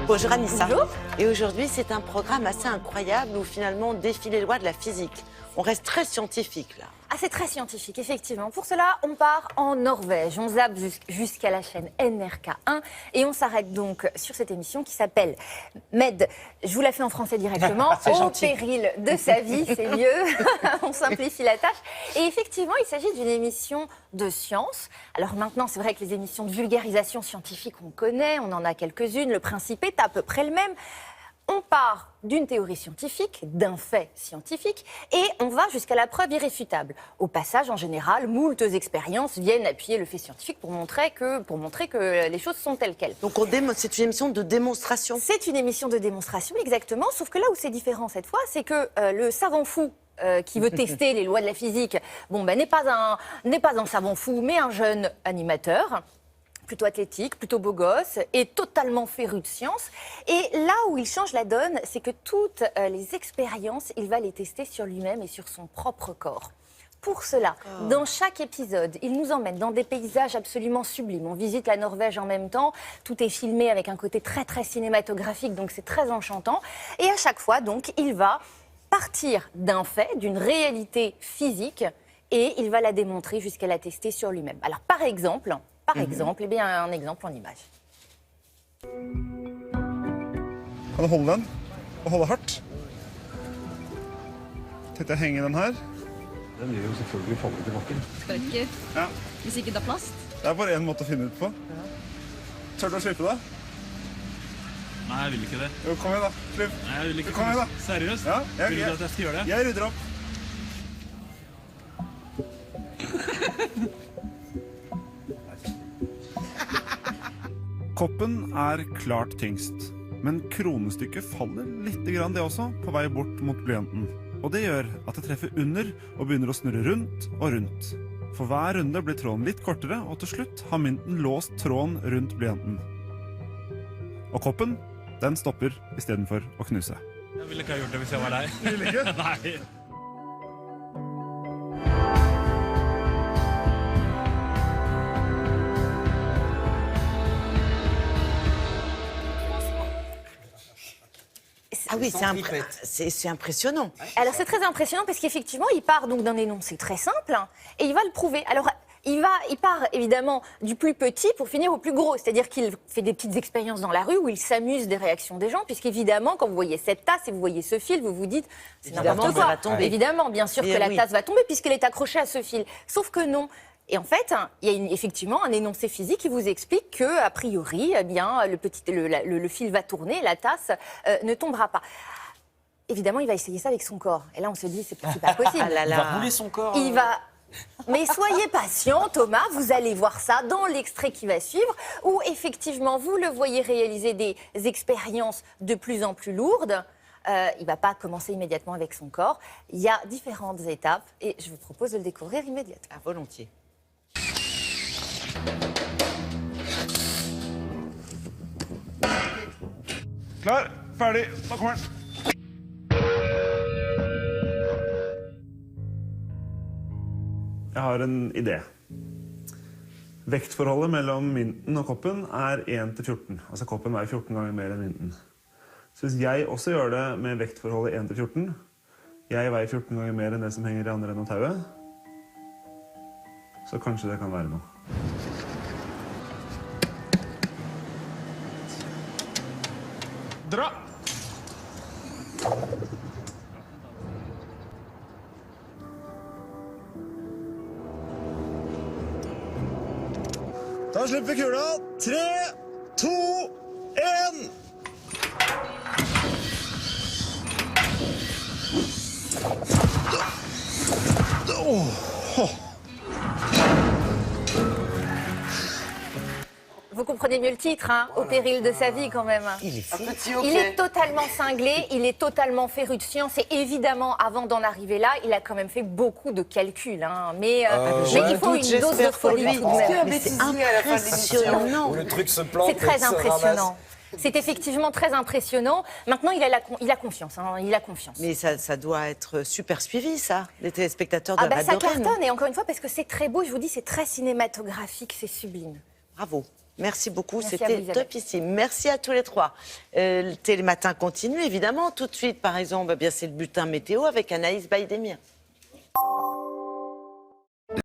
Bonjour Anissa. Bonjour. Et aujourd'hui, c'est un programme assez incroyable où finalement on défie les lois de la physique. On reste très scientifique là. Ah, c'est très scientifique, effectivement. Pour cela, on part en Norvège. On zappe jusqu'à la chaîne NRK1 et on s'arrête donc sur cette émission qui s'appelle Med. Je vous la fais en français directement. Au gentil. péril de sa vie, c'est mieux. On simplifie la tâche. Et effectivement, il s'agit d'une émission de science. Alors maintenant, c'est vrai que les émissions de vulgarisation scientifique, on connaît, on en a quelques-unes. Le principe est à peu près le même. On part d'une théorie scientifique, d'un fait scientifique, et on va jusqu'à la preuve irréfutable. Au passage, en général, moultes expériences viennent appuyer le fait scientifique pour montrer que les choses sont telles quelles. Donc c'est une émission de démonstration. C'est une émission de démonstration, exactement, sauf que là où c'est différent cette fois, c'est que le savant fou qui veut tester les lois de la physique, n'est pas un savant fou, mais un jeune animateur, plutôt athlétique, plutôt beau gosse et totalement féru de science. Et là où il change la donne, c'est que toutes les expériences, il va les tester sur lui-même et sur son propre corps. Pour cela, dans chaque épisode, il nous emmène dans des paysages absolument sublimes. On visite la Norvège en même temps. Tout est filmé avec un côté très très cinématographique, donc c'est très enchantant. Et à chaque fois, donc, il va partir d'un fait, d'une réalité physique, et il va la démontrer jusqu'à la tester sur lui-même. Alors, par exemple, eh bien, un exemple en image. Kan du holde den? Og holde hardt? Tenkte jeg henge den her. Den vil jo selvfølgelig falle til bakken. Sprekker. Ja. Hvis ikke det er plast. Det er bare én måte å finne ut på. Tør du å slippe det? Nei, jeg vil ikke det. Jo, kom igjen da. Slipp. Nei, jeg vil ikke. Kom igjen da. Seriøst? Ja, Vil du at jeg skal gjøre det? Jeg rydder opp. Koppen er klart tyngst, men kronestykket faller litt grann det også, på vei bort mot blyanten. Og det gjør at det treffer under og begynner å snurre rundt og rundt. For hver runde blir tråden litt kortere, og til slutt har mynten låst tråden rundt blyanten. Og koppen, den stopper i stedet for å knuse. Jeg ville ikke ha gjort det hvis jeg var deg. Vil ikke? Nei. Ah oui, c'est impressionnant. Alors c'est très impressionnant parce qu'effectivement, il part donc d'un énoncé très simple et il va le prouver. Alors il part évidemment du plus petit pour finir au plus gros, c'est-à-dire qu'il fait des petites expériences dans la rue où il s'amuse des réactions des gens, puisqu'évidemment, quand vous voyez cette tasse et vous voyez ce fil, vous vous dites c'est n'importe quoi. Ça va tomber. Évidemment, bien sûr que la tasse va tomber puisqu'elle est accrochée à ce fil. Sauf que non. Et en fait, il y a effectivement un énoncé physique qui vous explique que, a priori, eh bien, le fil va tourner, la tasse ne tombera pas. Évidemment, il va essayer ça avec son corps. Et là, on se dit, c'est pas possible. Ah là Il là. va rouler son corps. Il va... Mais soyez patient, Thomas, vous allez voir ça dans l'extrait qui va suivre, où effectivement, vous le voyez réaliser des expériences de plus en plus lourdes. Il ne va pas commencer immédiatement avec son corps. Il y a différentes étapes et je vous propose de le découvrir immédiatement. Ah, volontiers. Klar, ferdig, nå kommer den. Jeg har en idé. Vektforholdet mellom mynten og koppen er 1 til 14. Altså koppen veier 14 ganger mer enn mynten. Så hvis jeg også gjør det med vektforholdet 1 til 14, jeg veier 14 ganger mer enn det som henger i andre enden av tauet, så kanskje det kan være noe. Dra! Da slipper vi kula. 3, 2, 1. Vous comprenez mieux le titre, hein, au péril de sa vie quand même. Il est fou. Il est totalement cinglé, il est totalement féru de science et évidemment, avant d'en arriver là, il a quand même fait beaucoup de calculs. Hein, mais il faut une dose de folie tout de même. Mais c'est impressionnant. Où le truc se plante. C'est très et se ramasse. impressionnant. C'est effectivement très impressionnant. Maintenant, il a confiance. Hein, il a confiance. Mais ça doit être super suivi, ça. Les téléspectateurs doivent Ça adorer. cartonne. Et encore une fois, parce que c'est très beau, je vous dis, c'est très cinématographique, c'est sublime. Bravo. Merci beaucoup, Merci à vous, c'était Isabelle. topissime. Merci à tous les trois. Le Télématin continue, évidemment. Tout de suite, par exemple, c'est le bulletin météo avec Anaïs Baïdemir.